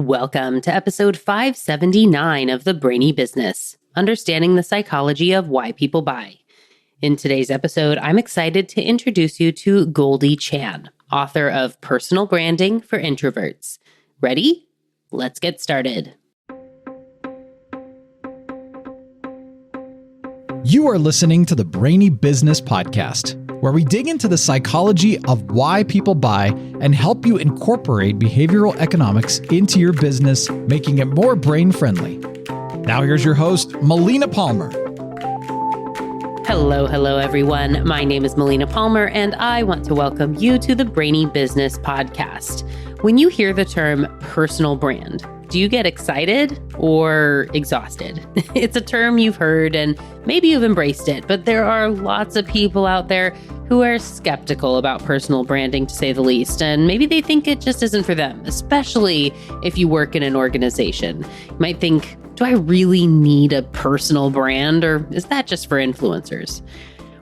Welcome to episode 579 of the Brainy Business, Understanding the Psychology of Why People Buy. In today's episode, I'm excited to introduce you to Goldie Chan, author of Personal Branding for Introverts. Ready? Let's get started. You are listening to the Brainy Business Podcast, where we dig into the psychology of why people buy and help you incorporate behavioral economics into your business, making it more brain-friendly. Now here's your host, Melina Palmer. Hello, everyone. My name is Melina Palmer, and I want to welcome you to the Brainy Business Podcast. When you hear the term personal brand, do you get excited or exhausted? It's a term you've heard and maybe you've embraced it, but there are lots of people out there who are skeptical about personal branding, to say the least, and maybe they think it just isn't for them, especially if you work in an organization. You might think, do I really need a personal brand, or is that just for influencers?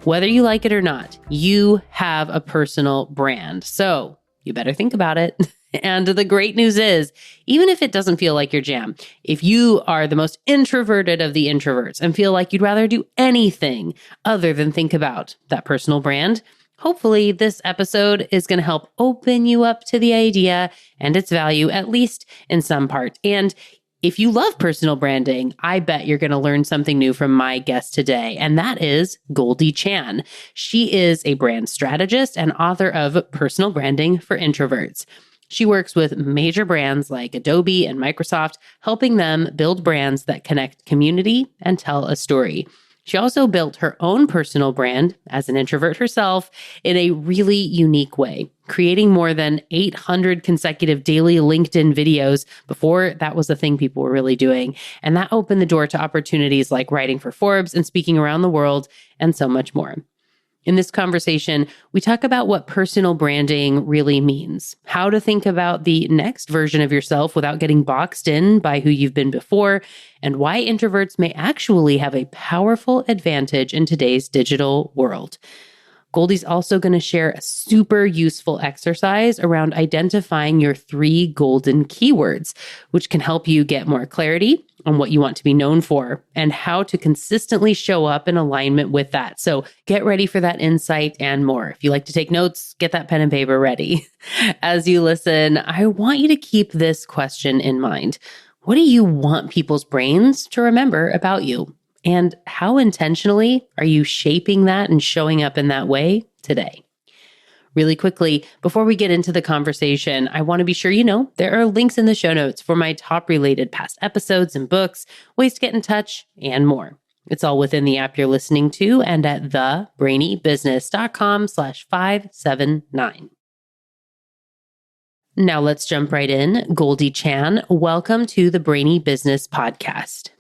Whether you like it or not, you have a personal brand, so you better think about it. And the great news is, even if it doesn't feel like your jam, if you are the most introverted of the introverts and feel like you'd rather do anything other than think about that personal brand, hopefully this episode is going to help open you up to the idea and its value, at least in some part. And if you love personal branding, I bet you're going to learn something new from my guest today, and that is Goldie Chan. She is a brand strategist and author of Personal Branding for Introverts. She works with major brands like Adobe and Microsoft, helping them build brands that connect community and tell a story. She also built her own personal brand as an introvert herself in a really unique way, creating more than 800 consecutive daily LinkedIn videos before that was the thing people were really doing. And that opened the door to opportunities like writing for Forbes and speaking around the world and so much more. In this conversation, we talk about what personal branding really means, how to think about the next version of yourself without getting boxed in by who you've been before, and why introverts may actually have a powerful advantage in today's digital world. Goldie's also going to share a super useful exercise around identifying your 3 golden keywords, which can help you get more clarity on what you want to be known for and how to consistently show up in alignment with that. So get ready for that insight and more. If you like to take notes, get that pen and paper ready. As you listen, I want you to keep this question in mind. What do you want people's brains to remember about you? And how intentionally are you shaping that and showing up in that way today? Really quickly, before we get into the conversation, I want to be sure you know there are links in the show notes for my top related past episodes and books, ways to get in touch, and more. It's all within the app you're listening to and at thebrainybusiness.com/579. Now let's jump right in. Goldie Chan, welcome to the Brainy Business Podcast.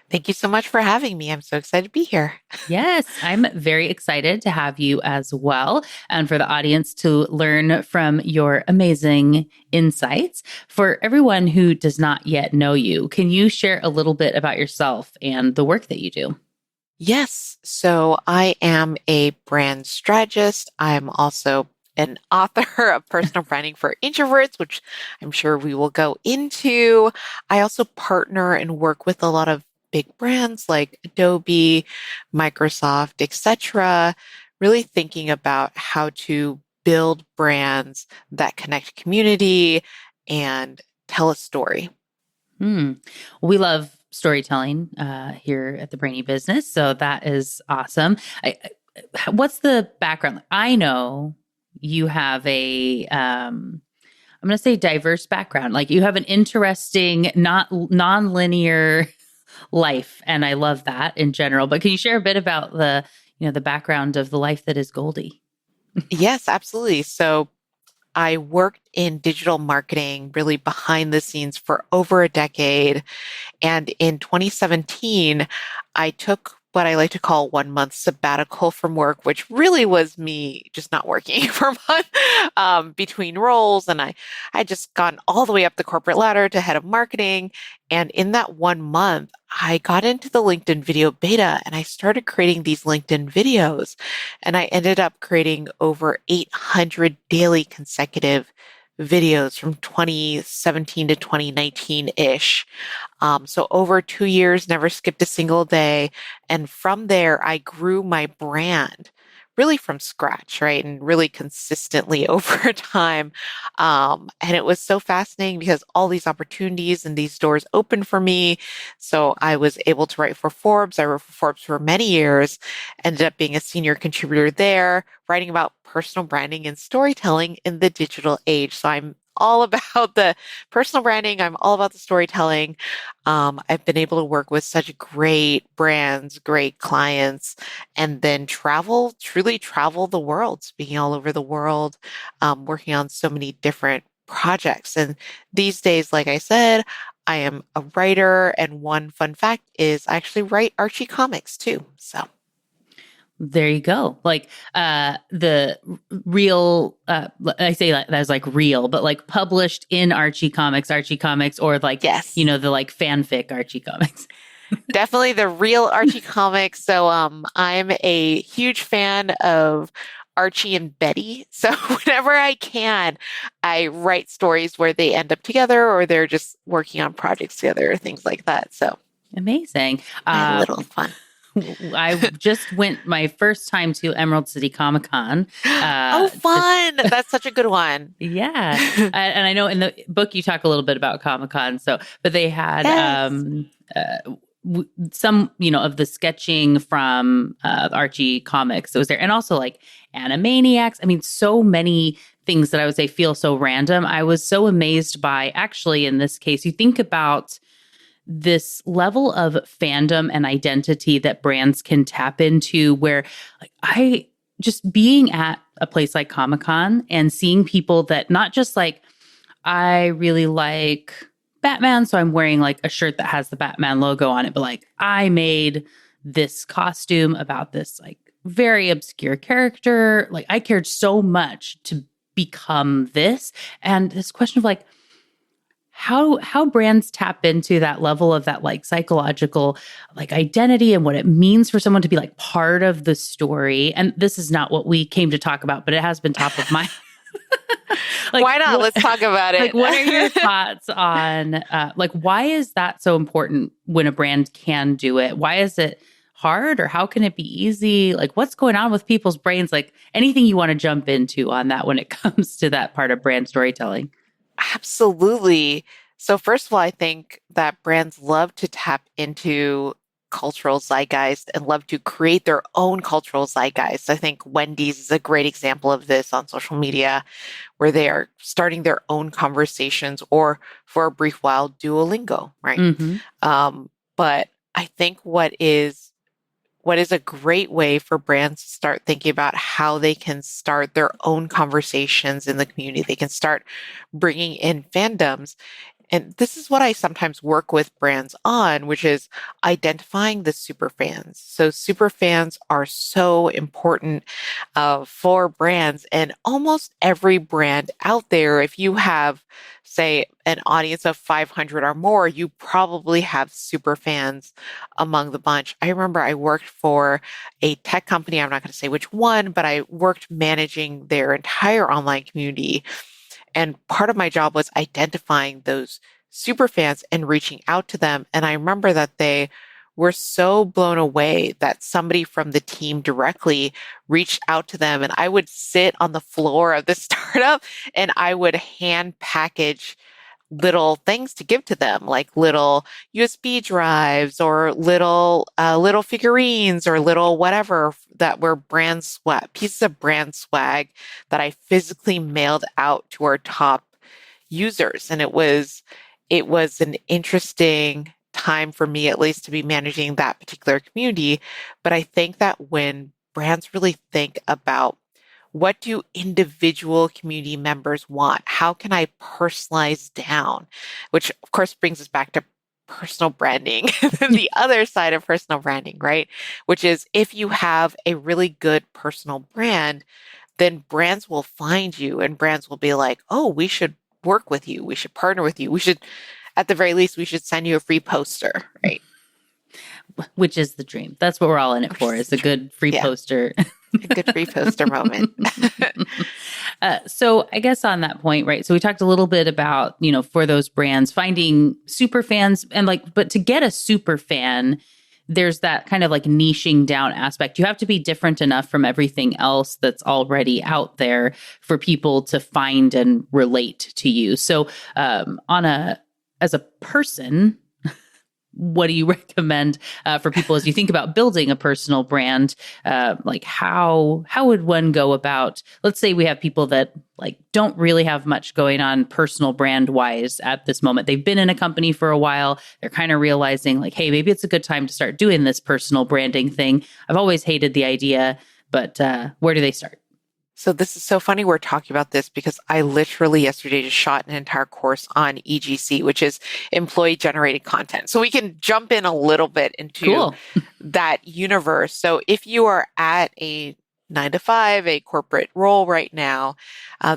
Thank you so much for having me. I'm so excited to be here. Yes, I'm very excited to have you as well, and for the audience to learn from your amazing insights. For everyone who does not yet know you, can you share a little bit about yourself and the work that you do? Yes. So I am a brand strategist. I'm also an author of Personal Branding for Introverts, which I'm sure we will go into. I also partner and work with a lot of big brands like Adobe, Microsoft, etc., really thinking about how to build brands that connect community and tell a story. We love storytelling here at the Brainy Business, so that is awesome. What's the background? I know you have a I'm going to say diverse background. Like you have an interesting, not non-linear life, and I love that in general. But can you share a bit about the background of the life that is Goldie? Yes, absolutely. So I worked in digital marketing, really behind the scenes for over a decade. And in 2017, I took what I like to call 1 month sabbatical from work, which really was me just not working for a month between roles. And I just gone all the way up the corporate ladder to head of marketing. And in that 1 month, I got into the LinkedIn video beta and I started creating these LinkedIn videos. And I ended up creating over 800 daily consecutive videos from 2017 to 2019-ish. So over 2 years, never skipped a single day. And from there, I grew my brand really from scratch, right? And really consistently over time. And it was so fascinating because all these opportunities and these doors opened for me. So I was able to write for Forbes. I wrote for Forbes for many years, ended up being a senior contributor there, writing about personal branding and storytelling in the digital age. So I'm all about the personal branding. I'm all about the storytelling. I've been able to work with such great brands, great clients, and then truly travel the world, speaking all over the world, working on so many different projects. And these days, like I said, I am a writer. And one fun fact is I actually write Archie comics too. So there you go. Like the real, I say that as like real, but like published in Archie Comics, or like, yes, the like fanfic Archie Comics. definitely the real Archie comics. So I'm a huge fan of Archie and Betty. So whenever I can, I write stories where they end up together or they're just working on projects together or things like that. So amazing. a little fun. I just went my first time to Emerald City Comic Con. Oh, fun. That's such a good one. Yeah. And I know in the book you talk a little bit about Comic Con. But they had some, of the sketching from Archie Comics that was there. And also like Animaniacs. I mean, so many things that I would say feel so random. I was so amazed by, actually, in this case, you think about this level of fandom and identity that brands can tap into, where like I just being at a place like Comic-Con and seeing people that not just like, I really like Batman, so I'm wearing like a shirt that has the Batman logo on it, but like I made this costume about this like very obscure character. Like I cared so much to become this. And this question of like, how brands tap into that level of that like psychological like identity and what it means for someone to be like part of the story. And this is not what we came to talk about, but it has been top of mind. Like, why not? Let's talk about it. Like, what are your thoughts on like why is that so important when a brand can do it? Why is it hard, or how can it be easy? Like, what's going on with people's brains? Like, anything you want to jump into on that when it comes to that part of brand storytelling? Absolutely. So first of all, I think that brands love to tap into cultural zeitgeist and love to create their own cultural zeitgeist. I think Wendy's is a great example of this on social media, where they are starting their own conversations, or for a brief while, Duolingo, right? Mm-hmm. But I think what is a great way for brands to start thinking about how they can start their own conversations in the community. They can start bringing in fandoms. And this is what I sometimes work with brands on, which is identifying the super fans. So super fans are so important for brands, and almost every brand out there, if you have, say, an audience of 500 or more, you probably have super fans among the bunch. I remember I worked for a tech company. I'm not going to say which one, but I worked managing their entire online community. And part of my job was identifying those super fans and reaching out to them. And I remember that they were so blown away that somebody from the team directly reached out to them. And I would sit on the floor of the startup and I would hand package little things to give to them, like little USB drives or little figurines or little whatever that were brand swag, pieces of brand swag that I physically mailed out to our top users. And it was an interesting time for me, at least, to be managing that particular community. But I think that when brands really think about what do individual community members want? How can I personalize down? Which, of course, brings us back to personal branding, the other side of personal branding, right? Which is, if you have a really good personal brand, then brands will find you and brands will be like, oh, we should work with you. We should partner with you. We should, at the very least, we should send you a free poster, right? Which is the dream. That's what we're all in it for, is a good free poster. A good reposter moment. So I guess on that point, right? So we talked a little bit about, for those brands, finding super fans and but to get a super fan, there's that kind of niching down aspect. You have to be different enough from everything else that's already out there for people to find and relate to you. So as a person, what do you recommend for people as you think about building a personal brand? How would one go about? Let's say we have people that don't really have much going on personal brand wise at this moment. They've been in a company for a while. They're kind of realizing hey, maybe it's a good time to start doing this personal branding thing. I've always hated the idea, but where do they start? So this is so funny we're talking about this because I literally yesterday just shot an entire course on EGC, which is employee generated content. So we can jump in a little bit into that universe. So if you are at a 9 to 5, a corporate role right now,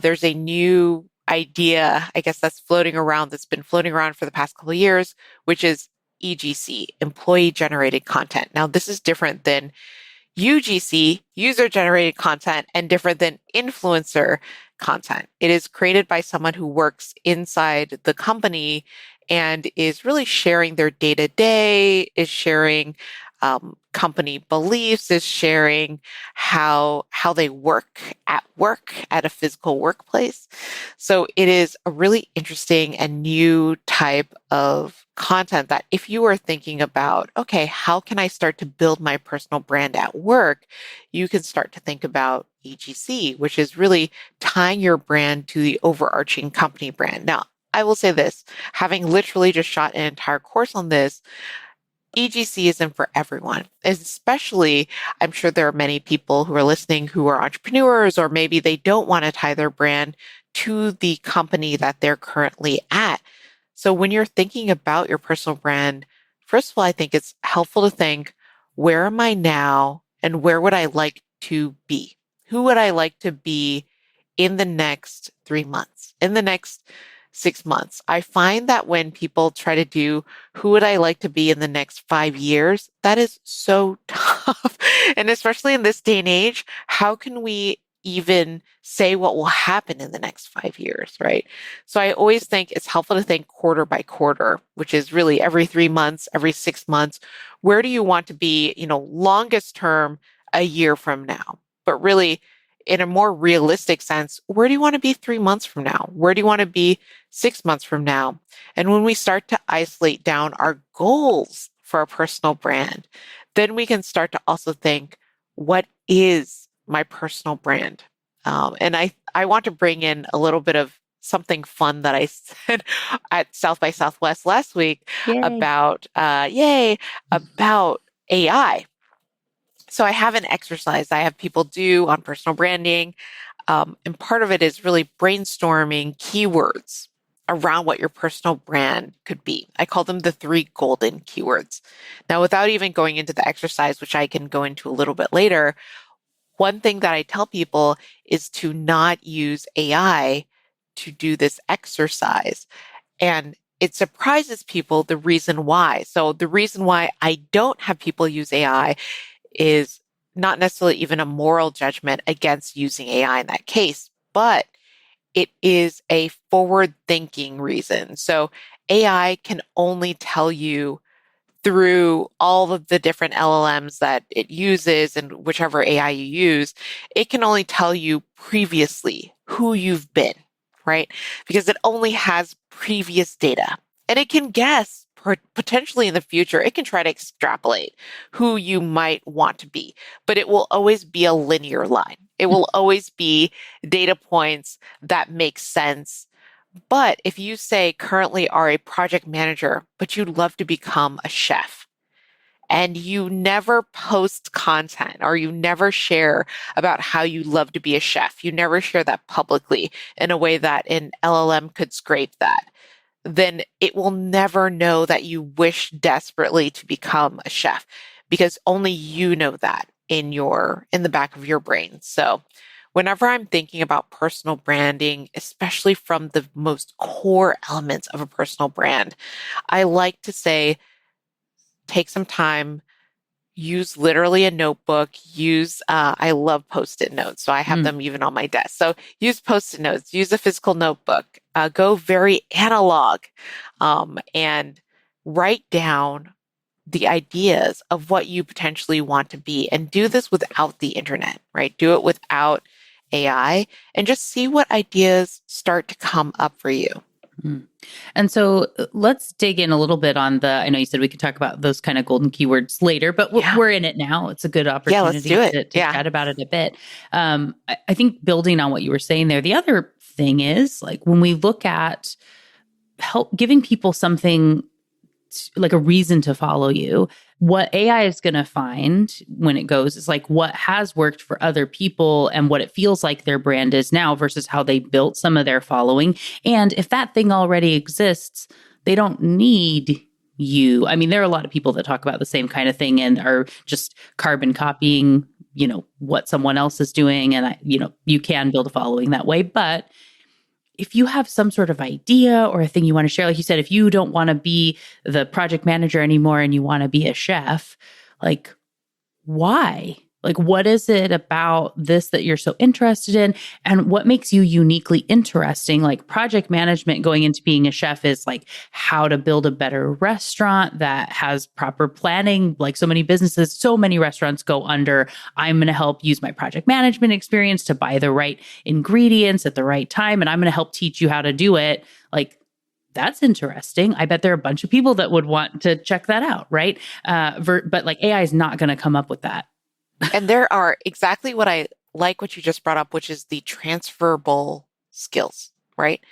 there's a new idea, I guess that's been floating around for the past couple of years, which is EGC, employee generated content. Now this is different than UGC, user-generated content, and different than influencer content. It is created by someone who works inside the company and is really sharing their day-to-day, is sharing company beliefs, is sharing how they work at a physical workplace. So it is a really interesting and new type of content that if you are thinking about, okay, how can I start to build my personal brand at work? You can start to think about EGC, which is really tying your brand to the overarching company brand. Now, I will say this, having literally just shot an entire course on this, EGC isn't for everyone, especially I'm sure there are many people who are listening who are entrepreneurs, or maybe they don't want to tie their brand to the company that they're currently at. So when you're thinking about your personal brand, first of all, I think it's helpful to think, where am I now and where would I like to be? Who would I like to be in the next 3 months, in the next 6 months? I find that when people try to do who would I like to be in the next 5 years, that is so tough. And especially in this day and age, how can we even say what will happen in the next 5 years, right? So I always think it's helpful to think quarter by quarter, which is really every 3 months, every 6 months. Where do you want to be, longest term, a year from now? But really, in a more realistic sense, where do you want to be 3 months from now? Where do you want to be 6 months from now? And when we start to isolate down our goals for a personal brand, then we can start to also think, what is my personal brand? And I want to bring in a little bit of something fun that I said at South by Southwest last week about AI. So I have an exercise I have people do on personal branding. And part of it is really brainstorming keywords around what your personal brand could be. I call them the 3 golden keywords. Now, without even going into the exercise, which I can go into a little bit later, one thing that I tell people is to not use AI to do this exercise. And it surprises people the reason why. So the reason why I don't have people use AI is not necessarily even a moral judgment against using AI in that case, but it is a forward-thinking reason. So AI can only tell you through all of the different LLMs that it uses and whichever AI you use, it can only tell you previously who you've been, right? Because it only has previous data. And it can guess potentially in the future, it can try to extrapolate who you might want to be, but it will always be a linear line. It will always be data points that make sense. But if you say currently are a project manager, but you'd love to become a chef, and you never post content or you never share about how you love to be a chef, you never share that publicly in a way that an LLM could scrape that, then it will never know that you wish desperately to become a chef because only you know that in the back of your brain. So whenever I'm thinking about personal branding, especially from the most core elements of a personal brand, I like to say, take some time, use literally a notebook, I love Post-it notes. So I have them even on my desk. So use Post-it notes, use a physical notebook, go very analog, and write down the ideas of what you potentially want to be, and do this without the internet, right? Do it without AI and just see what ideas start to come up for you. And so let's dig in a little bit on I know you said we could talk about those kind of golden keywords later, but we're in it now. It's a good opportunity to chat about it a bit. I think building on what you were saying there, the other thing is like when we look at giving people something like a reason to follow you, what AI is going to find when it goes is like what has worked for other people and what it feels like their brand is now versus how they built some of their following. And if that thing already exists, they don't need you. I mean, there are a lot of people that talk about the same kind of thing and are just carbon copying, what someone else is doing. And you can build a following that way, but if you have some sort of idea or a thing you want to share, like you said, if you don't want to be the project manager anymore and you want to be a chef, like why? Like, what is it about this that you're so interested in? And what makes you uniquely interesting? Like project management going into being a chef is like how to build a better restaurant that has proper planning. Like so many businesses, so many restaurants go under. I'm going to help use my project management experience to buy the right ingredients at the right time. And I'm going to help teach you how to do it. Like, that's interesting. I bet there are a bunch of people that would want to check that out, right? But like AI is not going to come up with that. And there are exactly what I like what you just brought up, which is the transferable skills, right?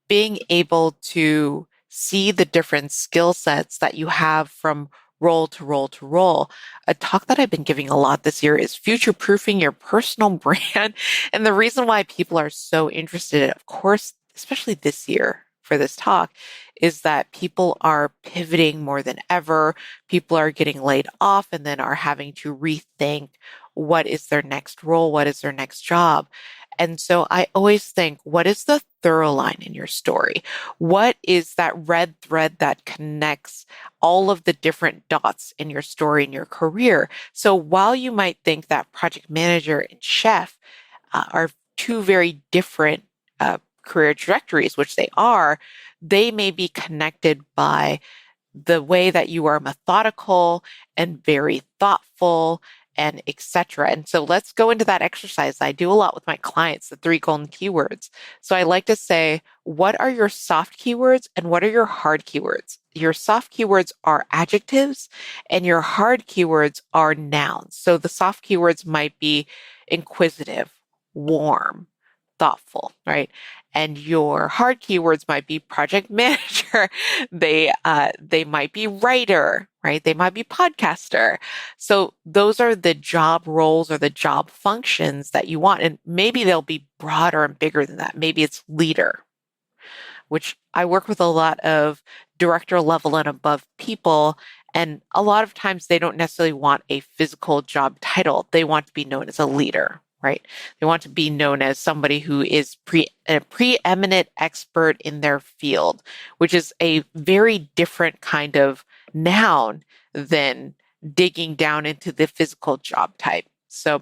Being able to see the different skill sets that you have from role to role to role. A talk that I've been giving a lot this year is future-proofing your personal brand. And the reason why people are so interested, of course, especially this year for this talk, is that people are pivoting more than ever. People are getting laid off and then are having to rethink what is their next role, what is their next job. And so I always think, what is the through line in your story? What is that red thread that connects all of the different dots in your story, in your career? So while you might think that project manager and chef are two very different career trajectories, which they may be connected by the way that you are methodical and very thoughtful and etc. And so let's go into that exercise. I do a lot with my clients, the 3 golden keywords. So I like to say, what are your soft keywords and what are your hard keywords? Your soft keywords are adjectives and your hard keywords are nouns. So the soft keywords might be inquisitive, warm, thoughtful, right? And your hard keywords might be project manager. They might be writer, right? They might be podcaster. So those are the job roles or the job functions that you want. And maybe they'll be broader and bigger than that. Maybe it's leader, which I work with a lot of director level and above people. And a lot of times they don't necessarily want a physical job title. They want to be known as a leader, right? They want to be known as somebody who is a preeminent expert in their field, which is a very different kind of noun than digging down into the physical job type. So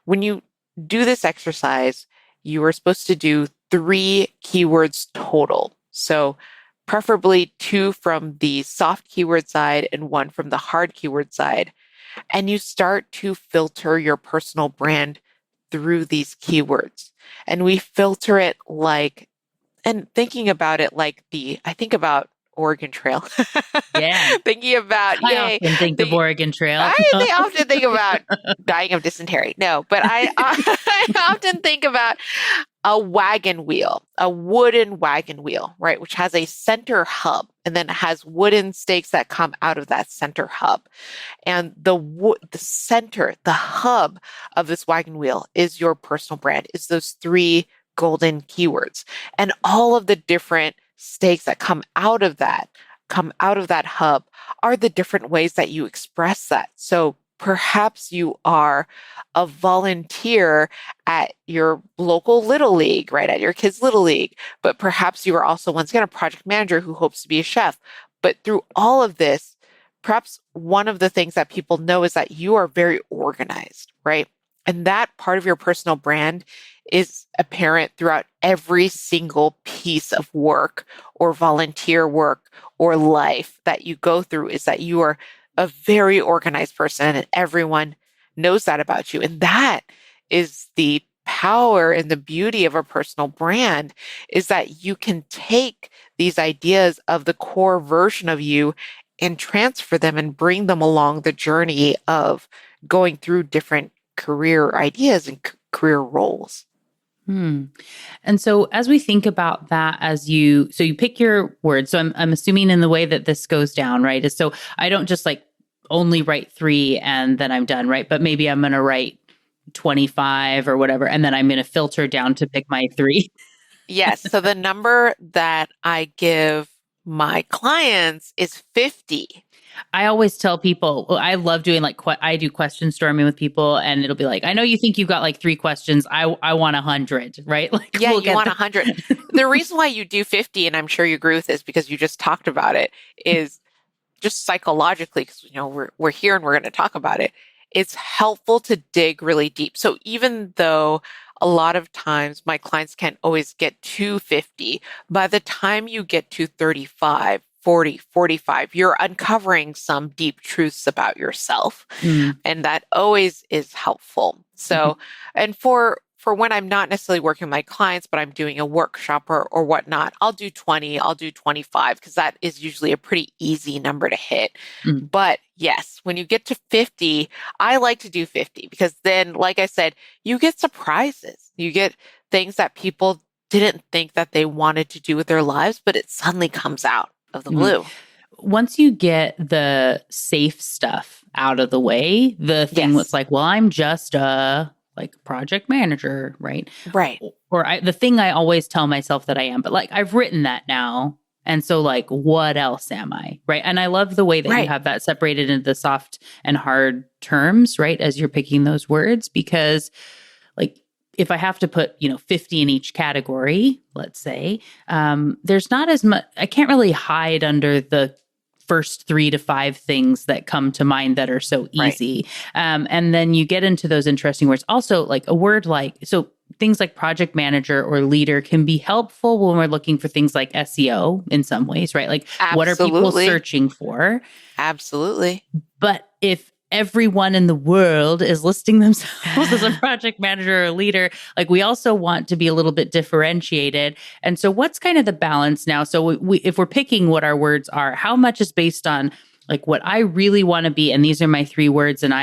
when you do this exercise, you are supposed to do 3 keywords total. So preferably 2 from the soft keyword side and 1 from the hard keyword side. And you start to filter your personal brand through these keywords. And we filter it and thinking about it like I think about Oregon Trail. Yeah. Thinking about, I often think of Oregon Trail. They often think about dying of dysentery. No, but I often think about a wagon wheel, a wooden wagon wheel, right? Which has a center hub and then it has wooden stakes that come out of that center hub. And the center, the hub of this wagon wheel is your personal brand, is those 3 golden keywords. And all of the different stakes that come out of that hub are the different ways that you express that. So perhaps you are a volunteer at your local Little League, right? At your kids' Little League. But perhaps you are also, once again, a project manager who hopes to be a chef. But through all of this, perhaps one of the things that people know is that you are very organized, right? And that part of your personal brand is apparent throughout every single piece of work or volunteer work or life that you go through, is that you are a very organized person and everyone knows that about you. And that is the power and the beauty of a personal brand, is that you can take these ideas of the core version of you and transfer them and bring them along the journey of going through different career ideas and career roles. And so as we think about that, so you pick your words. So I'm assuming in the way that this goes down, right, is so I don't just like only write 3 and then I'm done, right? But maybe I'm going to write 25 or whatever, and then I'm going to filter down to pick my 3. Yes. So the number that I give my clients is 50. I always tell people, I love doing I do question storming with people, and it'll be like, I know you think you've got like 3 questions. I want 100, right? Like, yeah, you want 100. The reason why you do 50, and I'm sure you agree with this because you just talked about it, is just psychologically, because we're here and we're going to talk about it. It's helpful to dig really deep. So even though a lot of times my clients can't always get to 50, by the time you get to 35, 40, 45, you're uncovering some deep truths about yourself. And that always is helpful. So, and for when I'm not necessarily working with my clients, but I'm doing a workshop or whatnot, I'll do 20, I'll do 25, because that is usually a pretty easy number to hit. But yes, when you get to 50, I like to do 50 because then, like I said, you get surprises. You get things that people didn't think that they wanted to do with their lives, but it suddenly comes out of the blue. Once you get the safe stuff out of the way, the thing that's like, well, I'm just a project manager, right? Right. Or the thing I always tell myself that I am, but like I've written that now. And so like, what else am I? Right. And I love the way that you have that separated into the soft and hard terms, right? As you're picking those words, because like, if I have to put, 50 in each category, let's say, there's not as much, I can't really hide under the first 3 to 5 things that come to mind that are so easy. And then you get into those interesting words. Also, like a word so things like project manager or leader can be helpful when we're looking for things like SEO in some ways, right? Like what are people searching for? Absolutely. But if everyone in the world is listing themselves as a project manager or a leader, like we also want to be a little bit differentiated. And so what's kind of the balance now? So if we're picking what our words are, how much is based on like what I really want to be? And these are my 3 words, and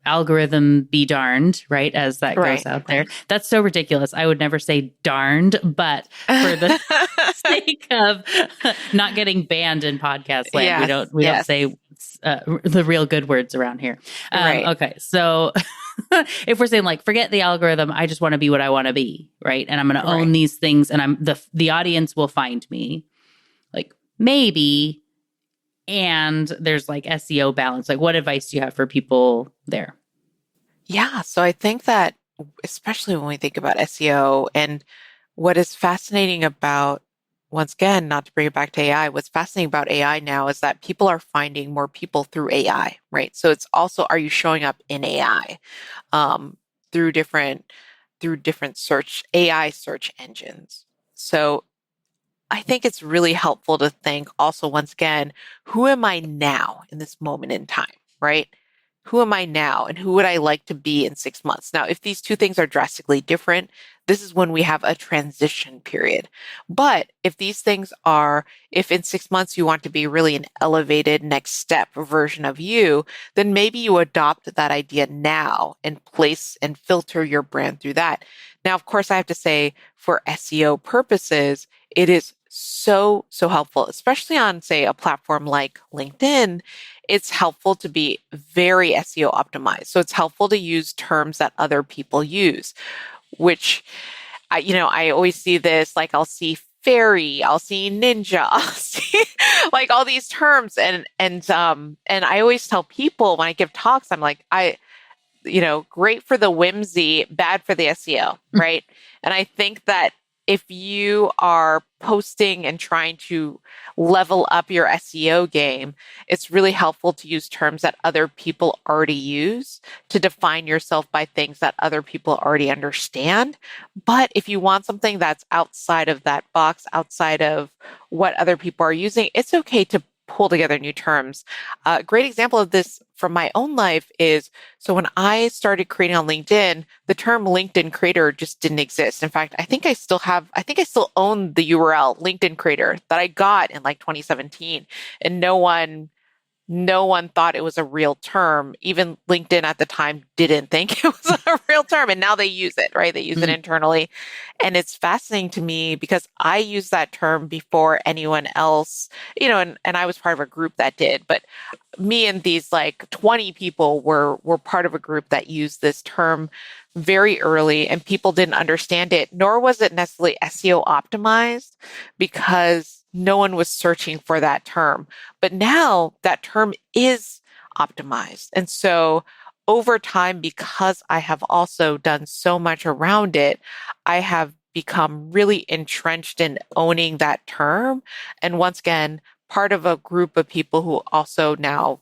algorithm be darned, right? As that goes out there. That's so ridiculous. I would never say darned, but for the sake of not getting banned in podcast land, we don't say the real good words around here. Okay. So if we're saying like, forget the algorithm, I just want to be what I want to be. Right. And I'm going to own these things, and the audience will find me, like maybe. And there's like SEO balance. Like, what advice do you have for people there? Yeah. So I think that, especially when we think about SEO, and what is fascinating about, once again, not to bring it back to AI, what's fascinating about AI now is that people are finding more people through AI, right? So it's also, are you showing up in AI through different AI search engines? So I think it's really helpful to think also, once again, who am I now in this moment in time, right? Who am I now, and who would I like to be in 6 months? Now, if these 2 things are drastically different, this is when we have a transition period. But if these things are, if in 6 months you want to be really an elevated next step version of you, then maybe you adopt that idea now and place and filter your brand through that. Now, of course, I have to say, for SEO purposes, it is so helpful, especially on, say, a platform like LinkedIn. It's helpful to be very SEO optimized. So it's helpful to use terms that other people use, which I always see this, like I'll see fairy, I'll see ninja, I'll see like all these terms. And I always tell people when I give talks, I'm like, great for the whimsy, bad for the SEO, right? And I think that if you are posting and trying to level up your SEO game, it's really helpful to use terms that other people already use to define yourself by things that other people already understand. But if you want something that's outside of that box, outside of what other people are using, it's okay to pull together new terms. A great example of this from my own life is, so when I started creating on LinkedIn, the term LinkedIn creator just didn't exist. In fact, I think I still own the URL LinkedIn creator that I got in like 2017, and no one thought it was a real term. Even LinkedIn at the time didn't think it was a real term. And now they use it, right? They use it internally. And it's fascinating to me because I used that term before anyone else, and I was part of a group that did. But me and these like 20 people were part of a group that used this term very early, and people didn't understand it, nor was it necessarily SEO optimized because no one was searching for that term. But now that term is optimized. And so over time, because I have also done so much around it, I have become really entrenched in owning that term. And once again, part of a group of people who also now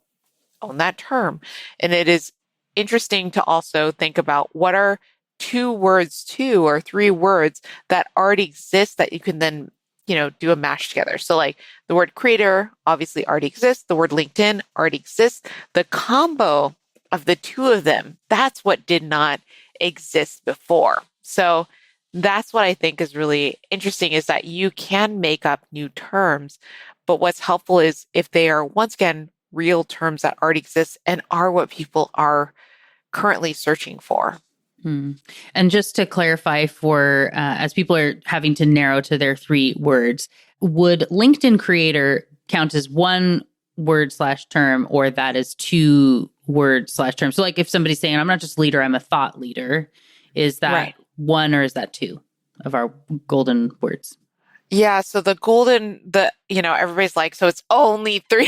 own that term. And it is interesting to also think about what are two or three words that already exist that you can then do a mash together. So like the word creator obviously already exists. The word LinkedIn already exists. The combo of the two of them, that's what did not exist before. So that's what I think is really interesting, is that you can make up new terms, but what's helpful is if they are, once again, real terms that already exist and are what people are currently searching for. And just to clarify for, as people are having to narrow to their 3 words, would LinkedIn creator count as one word / term, or that is 2 words / term? So like if somebody's saying, I'm not just leader, I'm a thought leader, is that Right. 1 or is that 2 of our golden words? Yeah, so everybody's like, so it's only 3.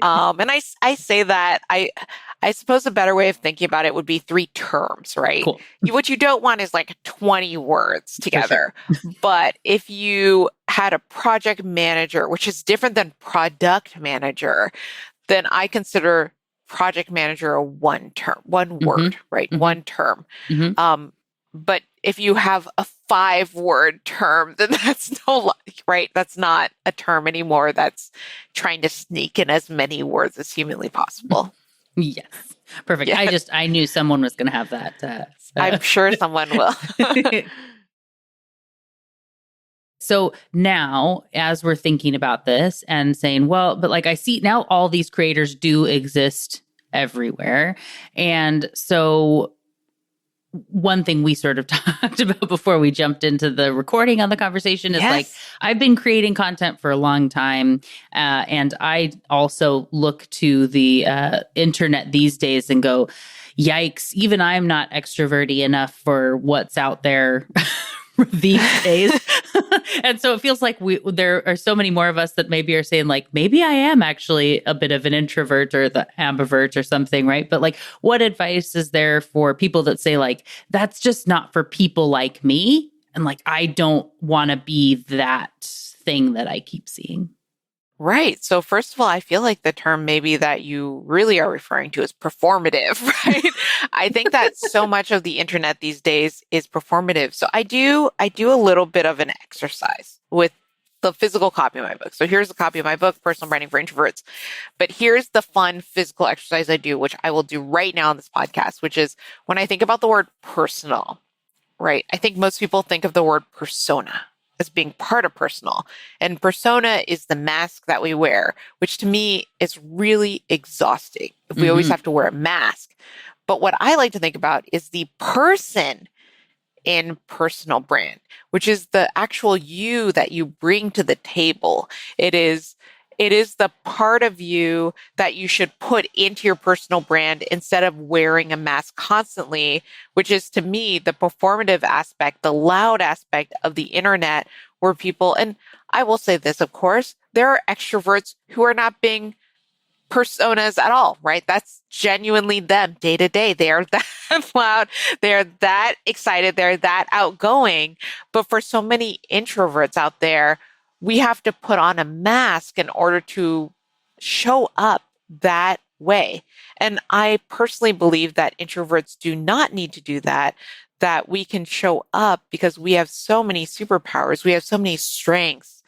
And I say that I suppose a better way of thinking about it would be 3 terms, right? Cool. What you don't want is like 20 words together. Sure. But if you had a project manager, which is different than product manager, then I consider project manager a one word, right? Mm-hmm. One term. Mm-hmm. But if you have a 5-word term, then that's right? That's not a term anymore. That's trying to sneak in as many words as humanly possible. Yes. Perfect. Yes. I knew someone was going to have that. I'm sure someone will. So now, as we're thinking about this and saying, well, but like I see now all these creators do exist everywhere. And so one thing we sort of talked about before we jumped into the recording on the conversation is like, I've been creating content for a long time. And I also look to the internet these days and go, yikes, even I'm not extroverty enough for what's out there these days. And so it feels like there are so many more of us that maybe are saying like, maybe I am actually a bit of an introvert or the ambivert or something, right? But like, what advice is there for people that say like, that's just not for people like me? And like, I don't want to be that thing that I keep seeing. Right. So first of all, I feel like the term maybe that you really are referring to is performative, right? I think that so much of the internet these days is performative. So I do a little bit of an exercise with the physical copy of my book. So here's the copy of my book, Personal Branding for Introverts. But here's the fun physical exercise I do, which I will do right now on this podcast, which is when I think about the word personal, right? I think most people think of the word persona as being part of personal. And persona is the mask that we wear, which to me is really exhausting if we always have to wear a mask. But what I like to think about is the person in personal brand, which is the actual you that you bring to the table. It is the part of you that you should put into your personal brand instead of wearing a mask constantly, which is to me the performative aspect, the loud aspect of the internet where people, and I will say this, of course, there are extroverts who are not being personas at all, right? That's genuinely them day to day. They are that loud. They're that excited. They're that outgoing. But for so many introverts out there, we have to put on a mask in order to show up that way. And I personally believe that introverts do not need to do that, that we can show up because we have so many superpowers. We have so many strengths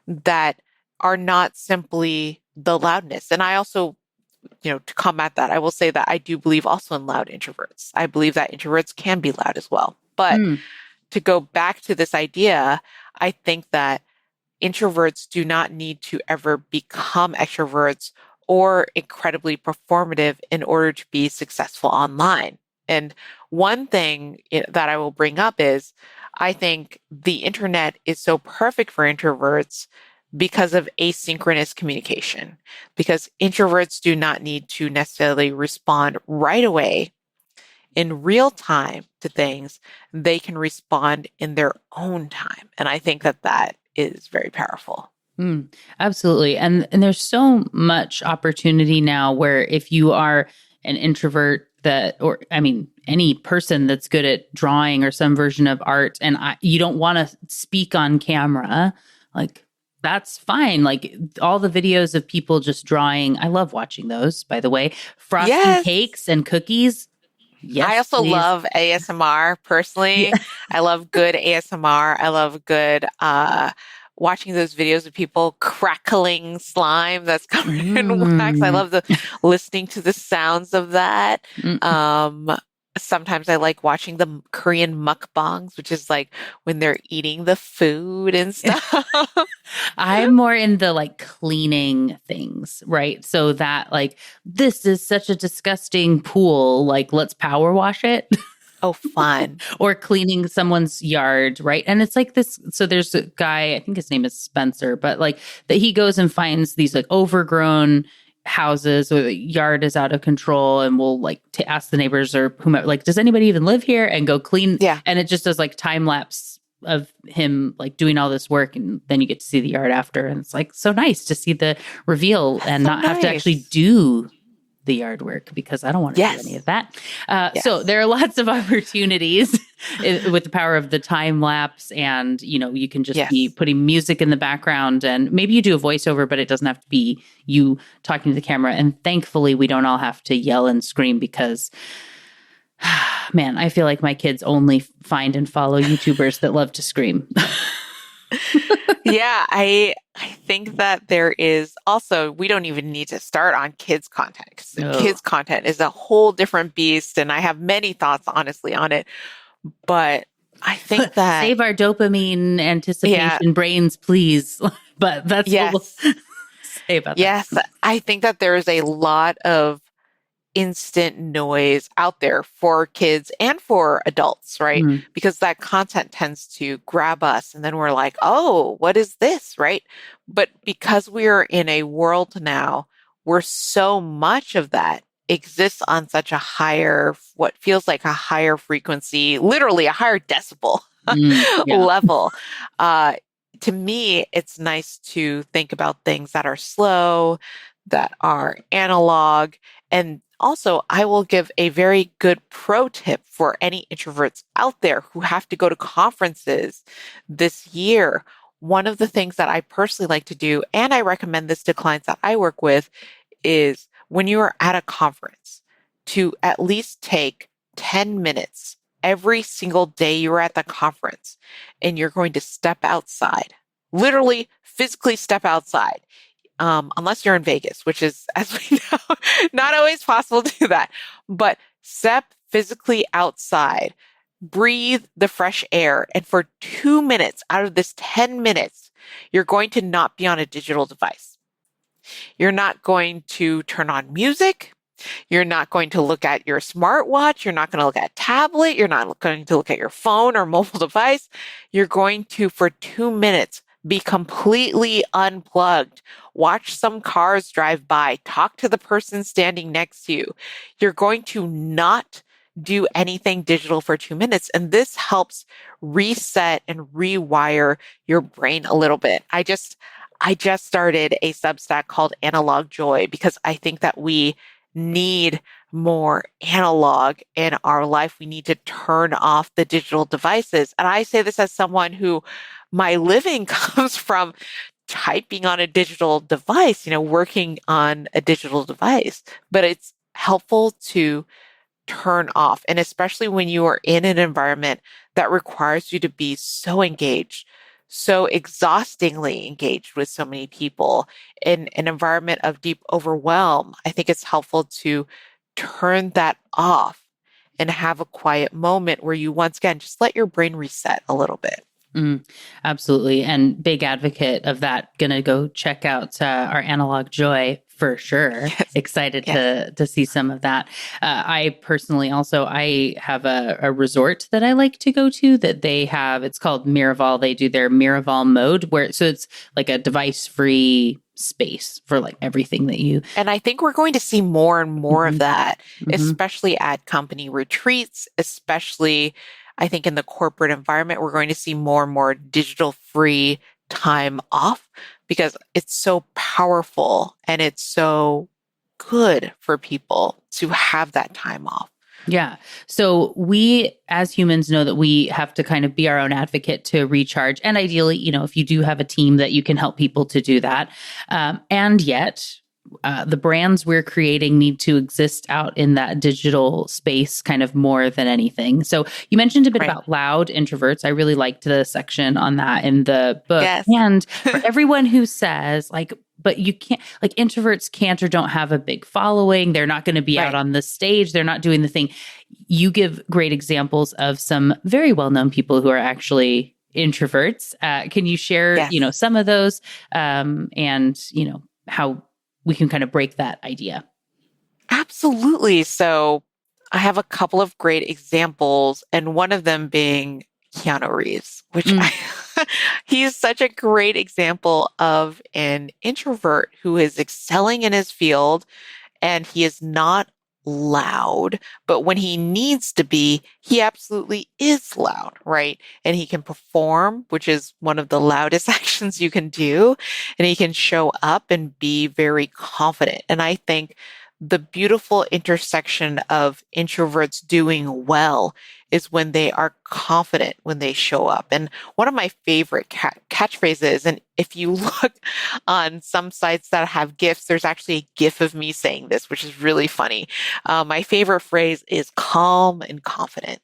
that are not simply the loudness. And I also, to combat that, I will say that I do believe also in loud introverts. I believe that introverts can be loud as well. But to go back to this idea, I think that introverts do not need to ever become extroverts or incredibly performative in order to be successful online. And one thing that I will bring up is I think the internet is so perfect for introverts because of asynchronous communication, because introverts do not need to necessarily respond right away in real time to things. They can respond in their own time. And I think that that is very powerful. Absolutely. And there's so much opportunity now where if you are an introvert any person that's good at drawing or some version of art and you don't want to speak on camera, like that's fine. Like all the videos of people just drawing. I love watching those, by the way. Frosting cakes and cookies. Yes, I also please. love ASMR personally. Yeah. I love good ASMR. I love good watching those videos of people crackling slime that's covered in wax. I love listening to the sounds of that. Sometimes I like watching the Korean mukbangs, which is like when they're eating the food and stuff. I'm more in the like cleaning things, right? So that like, this is such a disgusting pool. Like, let's power wash it. Oh, fun. Or cleaning someone's yard, right? And it's like this. So there's a guy, I think his name is Spencer, but like that he goes and finds these like overgrown houses or the yard is out of control and we'll like to ask the neighbors or whomever, like, does anybody even live here, and go clean. Yeah. And it just does like time lapse of him like doing all this work, and then you get to see the yard after, and it's like so nice to see the reveal and not have to actually do the yard work, because I don't want to do any of that. So there are lots of opportunities with the power of the time lapse, and you can just be putting music in the background, and maybe you do a voiceover, but it doesn't have to be you talking to the camera. And thankfully, we don't all have to yell and scream because, man, I feel like my kids only find and follow YouTubers that love to scream. Yeah, I think that there is also, we don't even need to start on kids content, because kids content is a whole different beast, and I have many thoughts honestly on it. But I think that save our dopamine anticipation brains, please. But that's what we'll say about that. Yes, I think that there is a lot of instant noise out there for kids and for adults, right? Because that content tends to grab us and then we're like, oh, what is this, right? But because we're in a world now where so much of that exists on such a higher, what feels like a higher frequency, literally a higher decibel level, to me, it's nice to think about things that are slow, that are analog. And also, I will give a very good pro tip for any introverts out there who have to go to conferences this year. One of the things that I personally like to do, and I recommend this to clients that I work with, is when you are at a conference to at least take 10 minutes every single day you're at the conference, and you're going to step outside, literally physically step outside. Unless you're in Vegas, which is, as we know, not always possible to do that. But step physically outside, breathe the fresh air, and for 2 minutes out of this 10 minutes, you're going to not be on a digital device. You're not going to turn on music. You're not going to look at your smartwatch. You're not going to look at a tablet. You're not going to look at your phone or mobile device. You're going to, for 2 minutes, be completely unplugged. Watch some cars drive by. Talk to the person standing next to you. You're going to not do anything digital for 2 minutes. And this helps reset and rewire your brain a little bit. I just started a Substack called Analog Joy because I think that we need more analog in our life. We need to turn off the digital devices. And I say this as someone who my living comes from typing on a digital device, working on a digital device, but it's helpful to turn off. And especially when you are in an environment that requires you to be so engaged, so exhaustingly engaged with so many people in an environment of deep overwhelm, I think it's helpful to turn that off and have a quiet moment where you once again just let your brain reset a little bit. Absolutely. And big advocate of that. Going to go check out our Analog Joy for sure. Yes. Excited to see some of that. I personally also, I have a resort that I like to go to that they have, it's called Miraval. They do their Miraval mode so it's like a device free space for like everything that you. And I think we're going to see more and more of that, especially at company retreats, especially I think in the corporate environment, we're going to see more and more digital free time off because it's so powerful and it's so good for people to have that time off. Yeah. So we as humans know that we have to kind of be our own advocate to recharge. And ideally, if you do have a team that you can help people to do that. And yet, the brands we're creating need to exist out in that digital space kind of more than anything. So you mentioned a bit about loud introverts. I really liked the section on that in the book. Yes. And for everyone who says but you can't, like introverts can't or don't have a big following. They're not going to be out on the stage. They're not doing the thing. You give great examples of some very well-known people who are actually introverts. Can you share, some of those and, how we can kind of break that idea? Absolutely. So I have a couple of great examples, and one of them being Keanu Reeves, which he's such a great example of an introvert who is excelling in his field, and he is not loud, but when he needs to be, he absolutely is loud, right? And he can perform, which is one of the loudest actions you can do, and he can show up and be very confident. And I think the beautiful intersection of introverts doing well is when they are confident when they show up. And one of my favorite catchphrases, and if you look on some sites that have GIFs, there's actually a GIF of me saying this, which is really funny. My favorite phrase is calm and confident.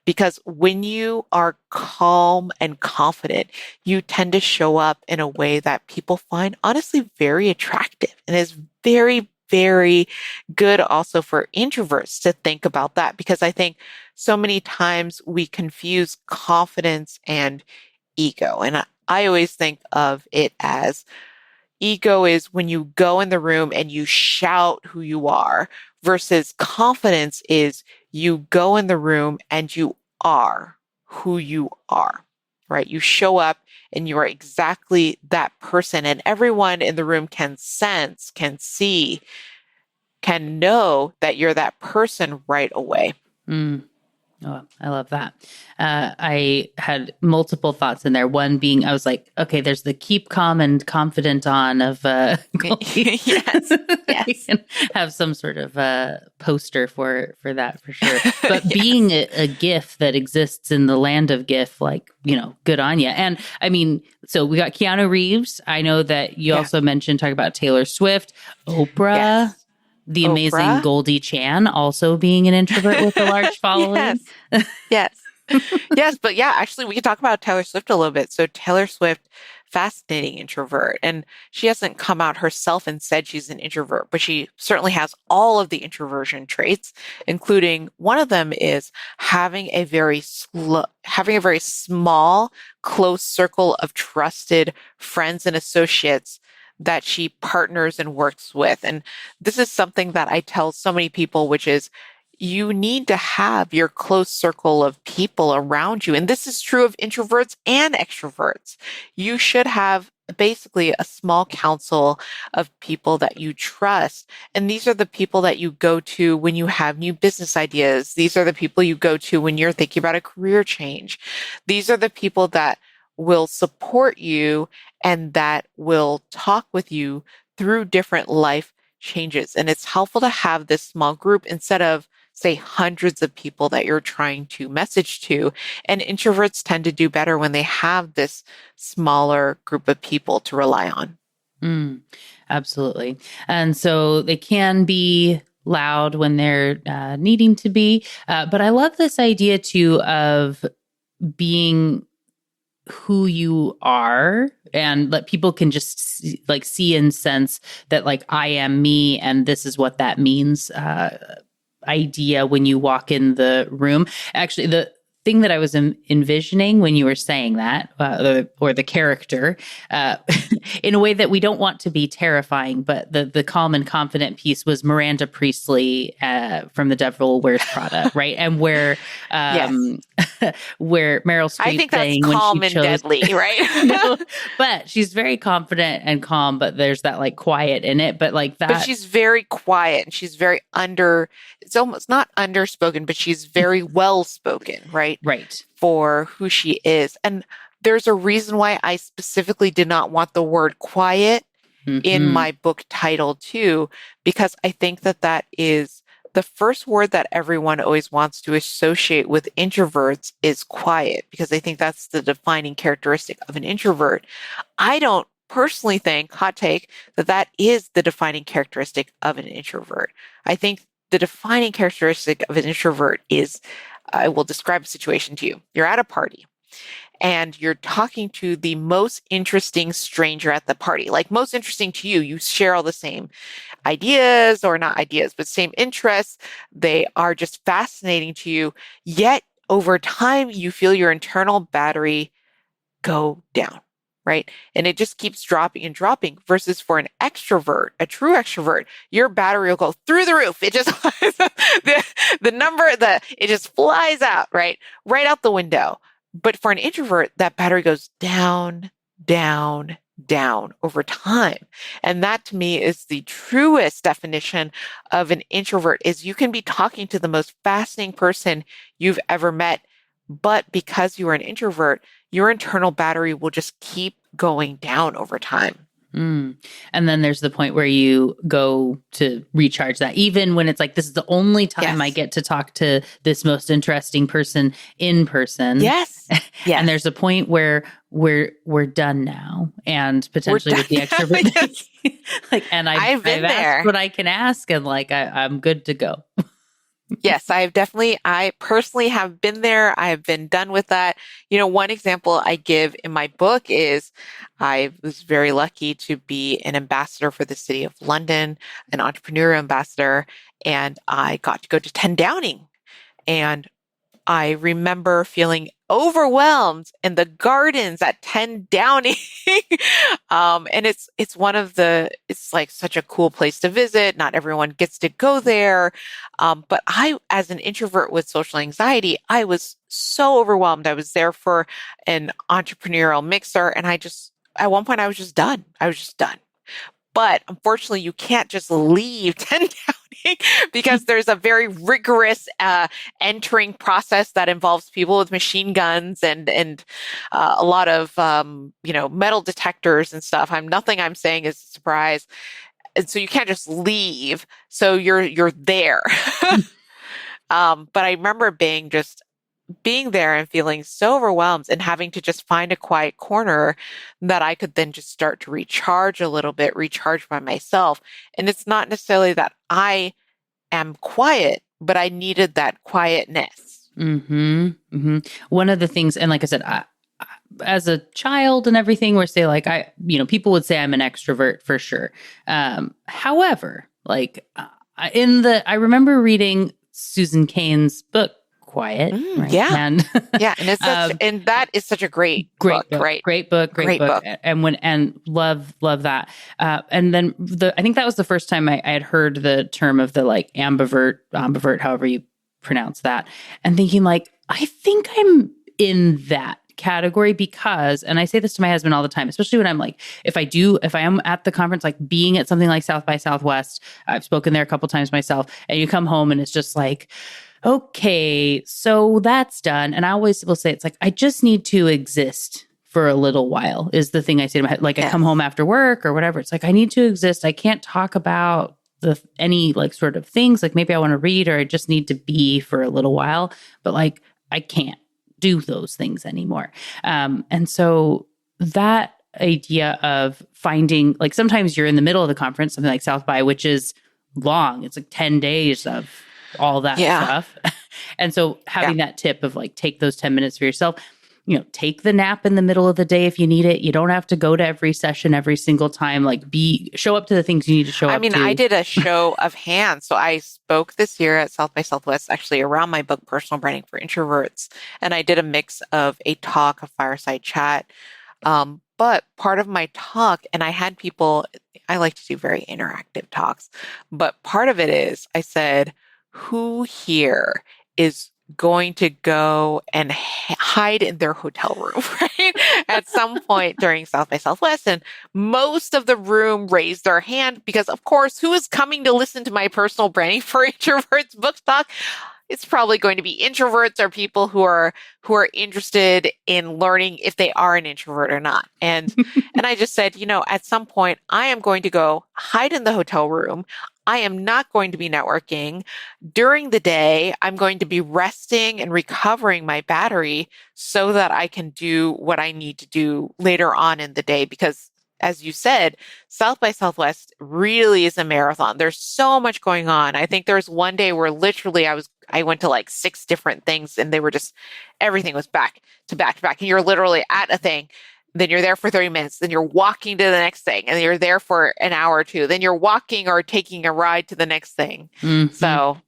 Because when you are calm and confident, you tend to show up in a way that people find honestly very attractive and is very, very good also for introverts to think about that, because I think so many times we confuse confidence and ego. And I always think of it as ego is when you go in the room and you shout who you are, versus confidence is you go in the room and you are who you are, right? You show up and you are exactly that person, and everyone in the room can sense, can see, can know that you're that person right away. Oh, I love that. I had multiple thoughts in there. One being, I was like, okay, there's the keep calm and confident on of Goldie. Yes. We can have some sort of poster for that for sure. But being a GIF that exists in the land of GIF, good on you. And I mean, so we got Keanu Reeves. I know that you also mentioned talking about Taylor Swift, Oprah. Yes. The amazing Goldie Chan also being an introvert with a large following. Yes. Yes. But yeah, actually, we can talk about Taylor Swift a little bit. So Taylor Swift, fascinating introvert. And she hasn't come out herself and said she's an introvert, but she certainly has all of the introversion traits, including one of them is having a very small, close circle of trusted friends and associates that she partners and works with. And this is something that I tell so many people, which is you need to have your close circle of people around you. And this is true of introverts and extroverts. You should have basically a small council of people that you trust. And these are the people that you go to when you have new business ideas. These are the people you go to when you're thinking about a career change. These are the people that will support you and that will talk with you through different life changes. And it's helpful to have this small group instead of, say, hundreds of people that you're trying to message to. And introverts tend to do better when they have this smaller group of people to rely on. Absolutely. And so they can be loud when they're needing to be. But I love this idea too of being who you are, and that people can just see and sense that like I am me and this is what that means idea when you walk in the room. Actually, the thing that I was envisioning when you were saying that, or the character, in a way that we don't want to be terrifying, but the calm and confident piece was Miranda Priestley from The Devil Wears Prada, right? And where where Meryl Streep I think that's saying calm when she and chose, deadly, right? no, but she's very confident and calm, but there's that like quiet in it, but like that. But she's very quiet and she's very it's almost not underspoken, but she's very well spoken, right? Right. For who she is. And there's a reason why I specifically did not want the word quiet in my book title too, because I think that is the first word that everyone always wants to associate with introverts is quiet, because I think that's the defining characteristic of an introvert. I don't personally think, hot take, that is the defining characteristic of an introvert. I think the defining characteristic of an introvert is, I will describe a situation to you. You're at a party and you're talking to the most interesting stranger at the party, like most interesting to you. You share all the same ideas, or not ideas, but same interests. They are just fascinating to you. Yet over time, you feel your internal battery go down, right? And it just keeps dropping and dropping, versus for an extrovert, a true extrovert, your battery will go through the roof. It just, it just flies out, right? Right out the window. But for an introvert, that battery goes down, down, down over time. And that to me is the truest definition of an introvert, is you can be talking to the most fascinating person you've ever met, but because you are an introvert, your internal battery will just keep going down over time. And then there's the point where you go to recharge that, even when it's like, this is the only time I get to talk to this most interesting person in person. Yes. And there's a point where we're done now, and potentially with the extrovert, like, and I've asked what I can ask, and like, I'm good to go. Yes, I personally have been there. I have been done with that. One example I give in my book is I was very lucky to be an ambassador for the City of London, an entrepreneurial ambassador, and I got to go to 10 Downing. And I remember feeling overwhelmed in the gardens at 10 Downing. And it's like such a cool place to visit. Not everyone gets to go there. But I, as an introvert with social anxiety, I was so overwhelmed. I was there for an entrepreneurial mixer, and at one point I was just done. But unfortunately, you can't just leave 10 Downing because there's a very rigorous entering process that involves people with machine guns and a lot of metal detectors and stuff. Nothing I'm saying is a surprise, and so you can't just leave. So you're there. But I remember being there and feeling so overwhelmed and having to just find a quiet corner that I could then just start to recharge a little bit, recharge by myself. And it's not necessarily that I am quiet, but I needed that quietness. One of the things, and like I said, as a child and everything, where say like people would say I'm an extrovert for sure. However, like I remember reading Susan Cain's book, Quiet. Right? Yeah. And it's and that is such a great book, right? Great book. And love that. And then I think that was the first time I had heard the term of the like ambivert, however you pronounce that, and thinking like, I think I'm in that category, because, and I say this to my husband all the time, especially when I'm like, if I am at the conference, like being at something like South by Southwest, I've spoken there a couple times myself, and you come home and it's just like, okay, so that's done. And I always will say, it's like, I just need to exist for a little while is the thing I say to my head. Like I come home after work or whatever. It's like, I need to exist. I can't talk about any like sort of things. Like maybe I want to read or I just need to be for a little while, but like I can't do those things anymore. And so that idea of finding, like sometimes you're in the middle of the conference, something like South by, which is long. It's like 10 days of all that stuff. And so having that tip of like, take those 10 minutes for yourself, take the nap in the middle of the day if you need it. You don't have to go to every session every single time. Like show up to the things you need to show up to. I did a show of hands. So I spoke this year at South by Southwest, actually around my book, Personal Branding for Introverts. And I did a mix of a talk, a fireside chat. But part of my talk, and I had people, I like to do very interactive talks, but part of it is I said, who here is going to go and hide in their hotel room, right? At some point during South by Southwest. And most of the room raised their hand because, of course, who is coming to listen to my Personal Branding for Introverts book talk? It's probably going to be introverts or people who are interested in learning if they are an introvert or not. And I just said, at some point I am going to go hide in the hotel room. I am not going to be networking. During the day, I'm going to be resting and recovering my battery so that I can do what I need to do later on in the day. Because as you said, South by Southwest really is a marathon. There's so much going on. I think there's one day where literally I went to like 6 different things and everything was back to back to back. And you're literally at a thing. Then you're there for 30 minutes. Then you're walking to the next thing and you're there for an hour or two. Then you're walking or taking a ride to the next thing. Mm-hmm. So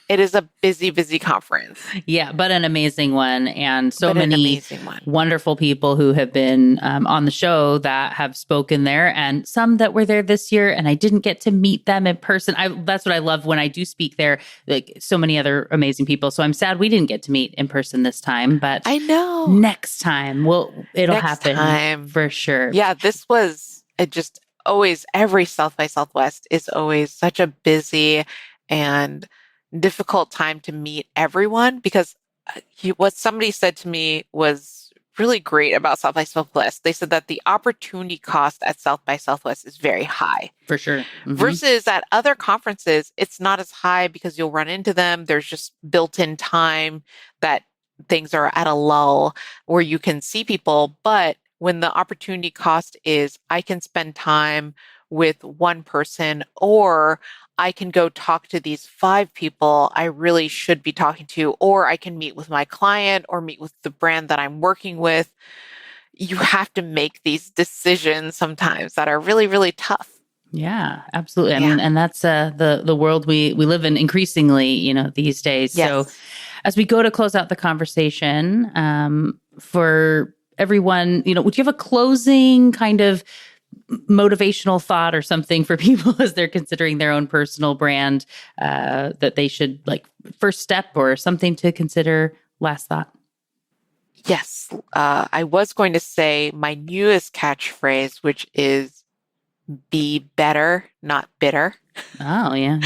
it is a busy, busy conference. Yeah, but an amazing one. And so many wonderful people who have been on the show that have spoken there and some that were there this year and I didn't get to meet them in person. That's what I love when I do speak there, like so many other amazing people. So I'm sad we didn't get to meet in person this time, but I know next time it'll happen for sure. Yeah, this was just always, every South by Southwest is always such a busy and difficult time to meet everyone because what somebody said to me was really great about South by Southwest. They said that the opportunity cost at South by Southwest is very high. For sure. Mm-hmm. Versus at other conferences, it's not as high because you'll run into them. There's just built-in time that things are at a lull where you can see people. But when the opportunity cost is I can spend time with one person or I can go talk to these 5 people I really should be talking to, or I can meet with my client or meet with the brand that I'm working with. You have to make these decisions sometimes that are really, really tough. Yeah, absolutely. I mean, and that's the world we live in increasingly, these days. Yes. So as we go to close out the conversation, for everyone, would you have a closing kind of motivational thought or something for people as they're considering their own personal brand that they should like first step or something to consider? Last thought. Yes. I was going to say my newest catchphrase, which is be better, not bitter. Oh, yeah.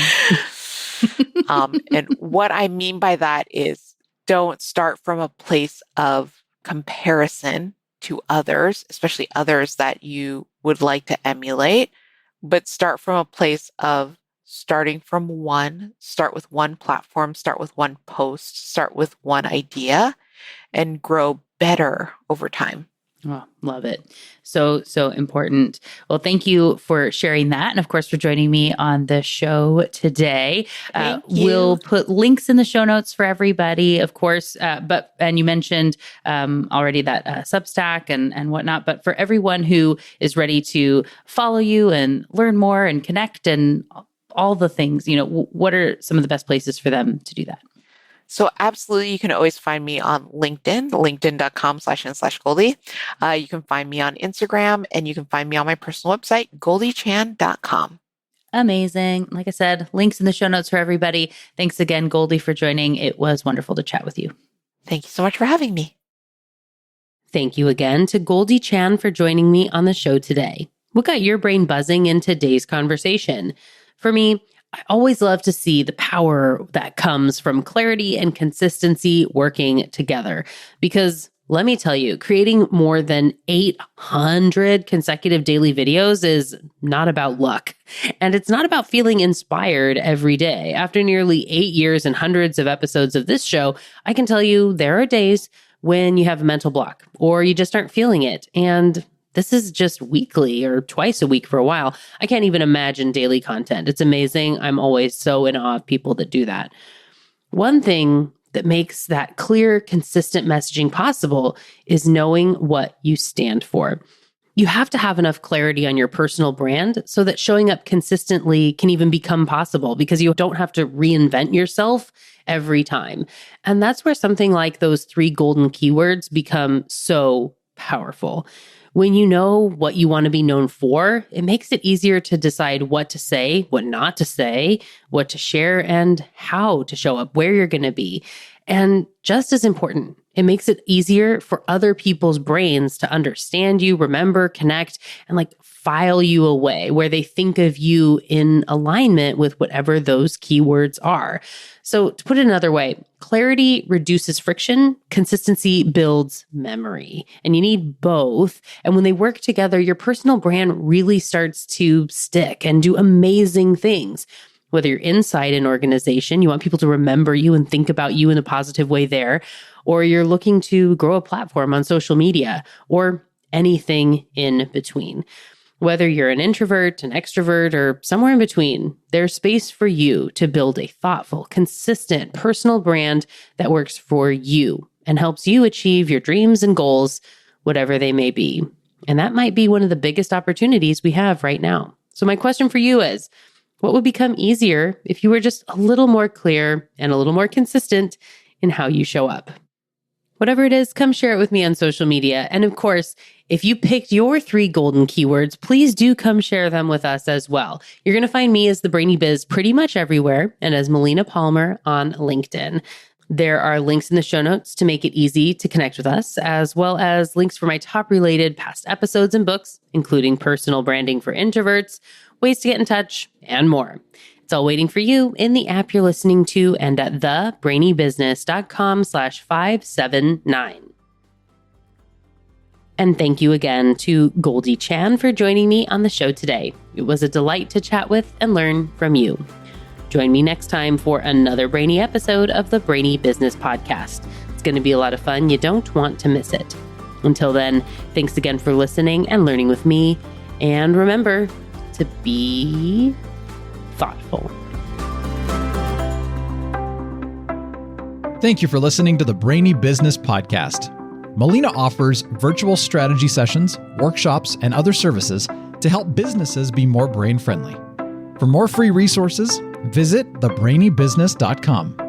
And what I mean by that is don't start from a place of comparison to others, especially others that you would like to emulate, but start from a place of starting from start with one platform, start with one post, start with one idea, and grow better over time. Oh, love it. So important. Well, thank you for sharing that. And of course, for joining me on the show today. Thank you. We'll put links in the show notes for everybody, of course. And you mentioned already that Substack and whatnot. But for everyone who is ready to follow you and learn more and connect and all the things, what are some of the best places for them to do that? So absolutely, you can always find me on LinkedIn, linkedin.com/Goldie. You can find me on Instagram, and you can find me on my personal website, goldiechan.com. Amazing. Like I said, links in the show notes for everybody. Thanks again, Goldie, for joining. It was wonderful to chat with you. Thank you so much for having me. Thank you again to Goldie Chan for joining me on the show today. What got your brain buzzing in today's conversation? For me, I always love to see the power that comes from clarity and consistency working together because Let me tell you, creating more than 800 consecutive daily videos is not about luck. And it's not about feeling inspired every day. After nearly 8 years and hundreds of episodes of this show, I can tell you there are days when you have a mental block or you just aren't feeling it. And this is just weekly or twice a week for a while. I can't even imagine daily content. It's amazing. I'm always so in awe of people that do that. One thing that makes that clear, consistent messaging possible is knowing what you stand for. You have to have enough clarity on your personal brand so that showing up consistently can even become possible because you don't have to reinvent yourself every time. And that's where something like those 3 golden keywords become so powerful. When you know what you want to be known for, it makes it easier to decide what to say, what not to say, what to share, and how to show up, where you're going to be. And just as important, it makes it easier for other people's brains to understand you, remember, connect, and file you away where they think of you in alignment with whatever those keywords are. So to put it another way, clarity reduces friction, consistency builds memory, and you need both. And when they work together, your personal brand really starts to stick and do amazing things. Whether you're inside an organization, you want people to remember you and think about you in a positive way there, or you're looking to grow a platform on social media, or anything in between. Whether you're an introvert, an extrovert, or somewhere in between, there's space for you to build a thoughtful, consistent, personal brand that works for you and helps you achieve your dreams and goals, whatever they may be. And that might be one of the biggest opportunities we have right now. So my question for you is, what would become easier if you were just a little more clear and a little more consistent in how you show up? Whatever it is, come share it with me on social media. And of course, if you picked your 3 golden keywords, please do come share them with us as well. You're going to find me as the Brainy Biz pretty much everywhere and as Melina Palmer on LinkedIn. There are links in the show notes to make it easy to connect with us, as well as links for my top related past episodes and books, including personal branding for introverts, ways to get in touch, and more. It's all waiting for you in the app you're listening to and at thebrainybusiness.com/579. And thank you again to Goldie Chan for joining me on the show today. It was a delight to chat with and learn from you. Join me next time for another Brainy episode of the Brainy Business Podcast. It's going to be a lot of fun. You don't want to miss it. Until then, thanks again for listening and learning with me. And remember to be thoughtful. Thank you for listening to the Brainy Business Podcast. Melina offers virtual strategy sessions, workshops, and other services to help businesses be more brain-friendly. For more free resources, visit thebrainybusiness.com.